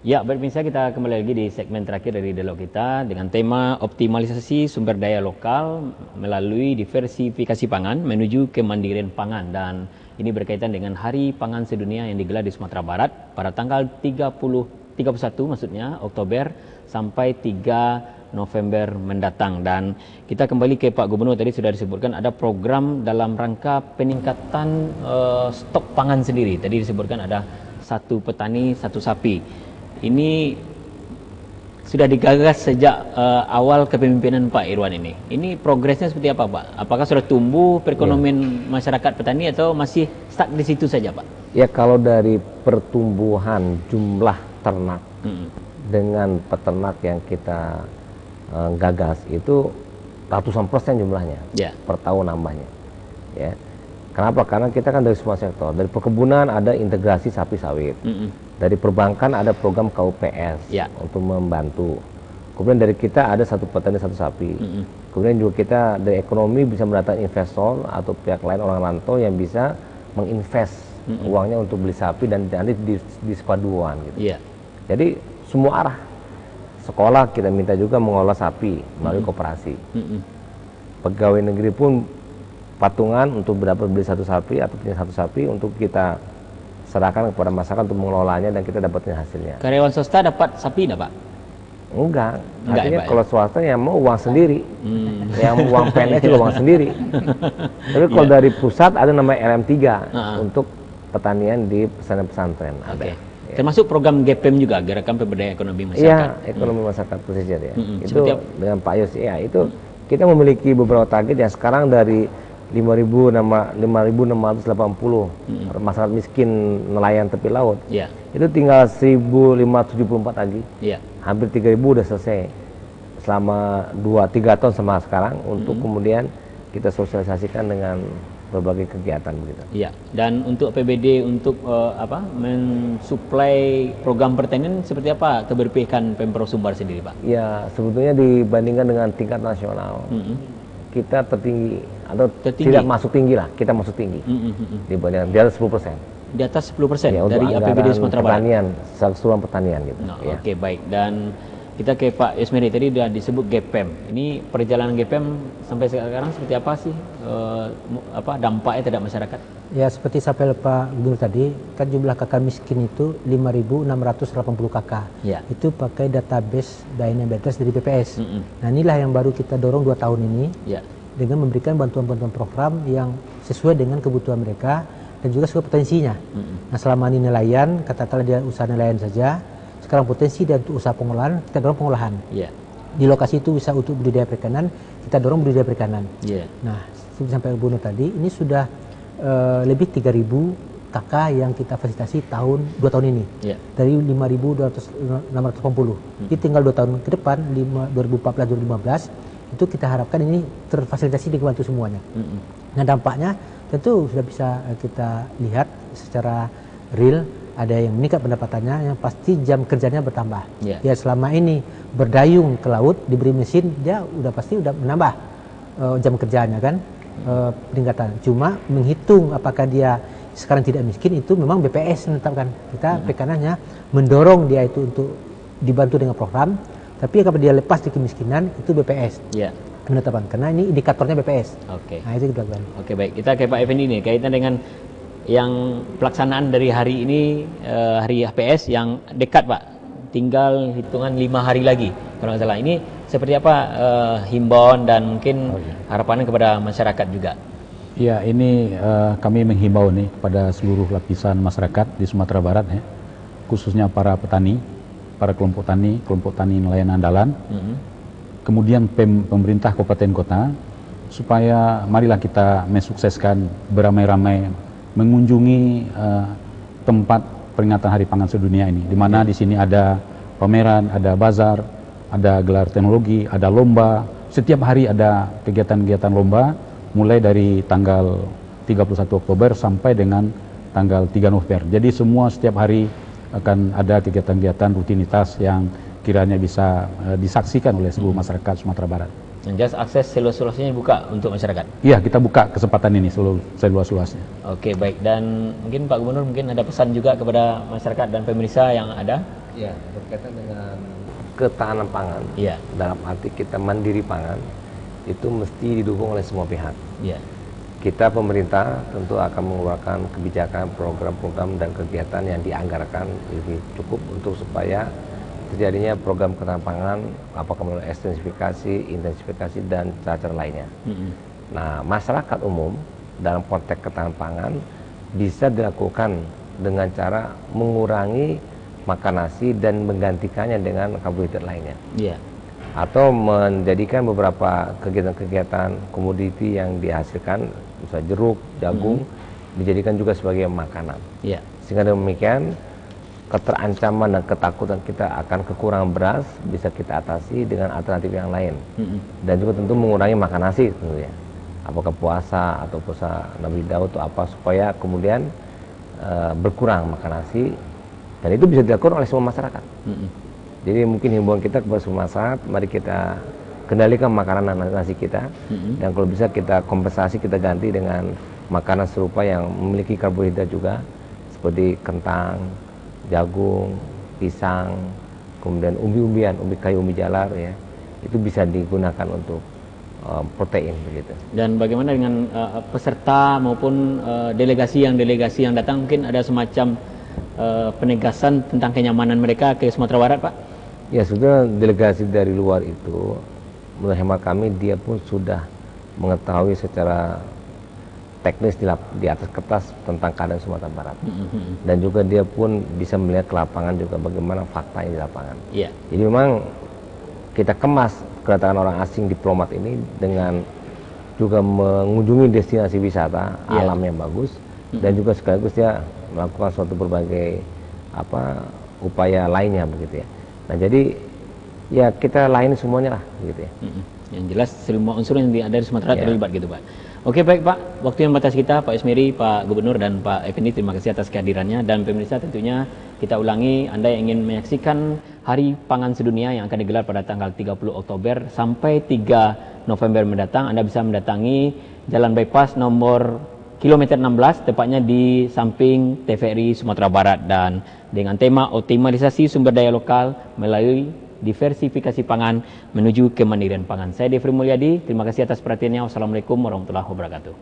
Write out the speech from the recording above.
Ya, pemirsa, kita kembali lagi di segmen terakhir dari dialog kita dengan tema optimalisasi sumber daya lokal melalui diversifikasi pangan menuju kemandirian pangan, dan ini berkaitan dengan Hari Pangan Sedunia yang digelar di Sumatera Barat pada tanggal 31 maksudnya Oktober sampai 3 November mendatang. Dan kita kembali ke Pak Gubernur, tadi sudah disebutkan ada program dalam rangka peningkatan stok pangan sendiri. Tadi disebutkan ada satu petani, satu sapi. Ini sudah digagas sejak awal kepemimpinan Pak Irwan ini. Ini progresnya seperti apa, Pak? Apakah sudah tumbuh perekonomian masyarakat petani atau masih stuck di situ saja, Pak? Ya, kalau dari pertumbuhan jumlah ternak dengan peternak yang kita gagas itu ratusan persen jumlahnya per tahun nambahnya. Ya. Kenapa? Karena kita kan dari semua sektor. Dari perkebunan ada integrasi sapi sawit. Dari perbankan ada program KUPS untuk membantu. Kemudian dari kita ada satu petani satu sapi. Kemudian juga kita dari ekonomi bisa mendatangkan investor atau pihak lain orang rantau yang bisa menginvest uangnya untuk beli sapi dan nanti di sepaduan gitu. Jadi semua arah. Sekolah kita minta juga mengolah sapi melalui koperasi. Pegawai negeri pun patungan untuk berdapat beli satu sapi atau punya satu sapi untuk kita serahkan kepada masyarakat untuk mengelolanya dan kita dapatin hasilnya. Karyawan swasta dapat sapi enggak, Pak? Enggak. Artinya kalau swasta yang mau uang sendiri. Yang uang PNS juga uang sendiri. Tapi kalau dari pusat ada namanya LM3 untuk pertanian di pesantren-pesantren. Ada. Termasuk program GPM juga, Gerakan Pemberdayaan Ekonomi Masyarakat. Iya, ekonomi masyarakat pesisir ya. Itu dengan Pak Yos ya, itu kita memiliki beberapa target yang sekarang dari 5.680 masyarakat miskin nelayan tepi laut. Itu tinggal 1.574 lagi. Hampir 3.000 udah selesai selama 2-3 tahun sama sekarang untuk kemudian kita sosialisasikan dengan berbagai kegiatan begitu. Dan untuk APBD untuk mensuplai program pertanian seperti apa keberpihakan Pemprov Sumbar sendiri, Pak? Ya, sebetulnya dibandingkan dengan tingkat nasional kita tertinggi atau tidak masuk tinggi lah, kita masuk tinggi dibandingkan di atas 10%. Di atas 10% dari APBD Sumatera Barat. Pertanian, keseluruhan pertanian gitu. Oke, baik. Dan kita ke Pak Yusmeri, tadi sudah disebut GPM. Ini perjalanan GPM sampai sekarang seperti apa sih? Dampaknya terhadap masyarakat? Ya, seperti sampai Pak Gubernur tadi, kan jumlah kakak miskin itu 5.680 kakak. Itu pakai database Dynamedes dari BPS. Nah, inilah yang baru kita dorong 2 tahun ini dengan memberikan bantuan-bantuan program yang sesuai dengan kebutuhan mereka dan juga sesuai potensinya. Nah, selama ini nelayan, katakanlah dia usaha nelayan saja. Sekarang potensi dan untuk usaha pengolahan, kita dorong pengolahan. Di lokasi itu bisa untuk budidaya perikanan, kita dorong budidaya perikanan. Nah, sampai Gubernur tadi, ini sudah lebih 3.000 kakak yang kita fasilitasi 2 tahun ini. Dari 5.680. Jadi tinggal 2 tahun ke depan, 2014-2015, itu kita harapkan ini terfasilitasi dibantu semuanya. Nah, dampaknya tentu sudah bisa kita lihat secara real. Ada yang meningkat pendapatannya, yang pasti jam kerjanya bertambah. Ya, selama ini berdayung ke laut diberi mesin, dia udah pasti udah menambah jam kerjanya kan, peningkatan. Cuma menghitung apakah dia sekarang tidak miskin itu memang BPS menetapkan. Kita pekanannya mendorong dia itu untuk dibantu dengan program, tapi kalau dia lepas dari kemiskinan itu BPS. Menetapkan, karena ini indikatornya BPS. Nah, itu kita lakukan. Baik. Kita ke Pak Effendi nih, kaitan dengan yang pelaksanaan dari hari ini, hari HPS yang dekat, Pak, tinggal hitungan 5 hari lagi kalau nggak salah. Ini seperti apa himbauan dan mungkin harapannya kepada masyarakat juga? Ya, ini kami menghimbau nih kepada seluruh lapisan masyarakat di Sumatera Barat ya, khususnya para petani, para kelompok tani nelayan andalan, kemudian pemerintah kabupaten kota, supaya marilah kita mensukseskan beramai-ramai mengunjungi tempat peringatan Hari Pangan Sedunia ini, di mana di sini ada pameran, ada bazar, ada gelar teknologi, ada lomba. Setiap hari ada kegiatan-kegiatan lomba, mulai dari tanggal 31 Oktober sampai dengan tanggal 3 November. Jadi semua setiap hari akan ada kegiatan-kegiatan rutinitas yang kiranya bisa disaksikan oleh seluruh masyarakat Sumatera Barat. Yang jelas akses seluas-luasnya dibuka untuk masyarakat. Iya, kita buka kesempatan ini seluas-luasnya. Oke, baik. Dan mungkin Pak Gubernur mungkin ada pesan juga kepada masyarakat dan pemirsa yang ada. Ya, berkaitan dengan ketahanan pangan. Ya. Dalam arti kita mandiri pangan itu mesti didukung oleh semua pihak. Ya. Kita pemerintah tentu akan mengeluarkan kebijakan, program-program dan kegiatan yang dianggarkan lebih cukup untuk supaya terjadinya program ketahanan pangan, apakah melalui ekstensifikasi, intensifikasi dan cara-cara lainnya. Nah, masyarakat umum dalam konteks ketahanan pangan bisa dilakukan dengan cara mengurangi makan nasi dan menggantikannya dengan karbohidrat lainnya. Yeah. Atau menjadikan beberapa kegiatan-kegiatan komoditi yang dihasilkan, misalnya jeruk, jagung, dijadikan juga sebagai makanan. Yeah. Sehingga demikian keterancaman dan ketakutan kita akan kekurangan beras bisa kita atasi dengan alternatif yang lain. Dan juga tentu mengurangi makan nasi tentunya. Apakah puasa atau puasa Nabi Daud atau apa, supaya kemudian berkurang makan nasi, dan itu bisa dilakukan oleh semua masyarakat. Jadi mungkin himbauan kita kepada semua masyarakat, mari kita kendalikan makanan nasi kita, dan kalau bisa kita kompensasi, kita ganti dengan makanan serupa yang memiliki karbohidrat juga, seperti kentang, jagung, pisang, kemudian umbi-umbian, umbi kayu, umbi jalar, ya, itu bisa digunakan untuk protein begitu. Dan bagaimana dengan peserta maupun delegasi yang datang, mungkin ada semacam penegasan tentang kenyamanan mereka ke Sumatera Barat, Pak? Ya, sudah delegasi dari luar itu, menurut hemat kami dia pun sudah mengetahui secara teknis di atas kertas tentang keadaan Sumatera Barat. Dan juga dia pun bisa melihat ke lapangan juga bagaimana faktanya di lapangan. Yeah. Jadi memang kita kemas kedatangan orang asing diplomat ini dengan juga mengunjungi destinasi wisata alam yang bagus, dan juga sekaligus dia melakukan suatu berbagai upaya lainnya begitu ya. Nah, jadi ya kita layani semuanya lah gitu ya. Yang jelas semua unsur yang ada di Sumatera terlibat gitu, Pak. Oke, baik Pak, waktu yang batas kita, Pak Ismiri, Pak Gubernur dan Pak Effendi, terima kasih atas kehadirannya. Dan pemirsa, tentunya kita ulangi, Anda yang ingin menyaksikan Hari Pangan Sedunia yang akan digelar pada tanggal 30 Oktober sampai 3 November mendatang, Anda bisa mendatangi Jalan Bypass nomor kilometer 16, tepatnya di samping TVRI Sumatera Barat, dan dengan tema optimalisasi sumber daya lokal melalui diversifikasi pangan menuju kemandirian pangan. Saya Devri Mulyadi, terima kasih atas perhatiannya. Wassalamualaikum warahmatullahi wabarakatuh.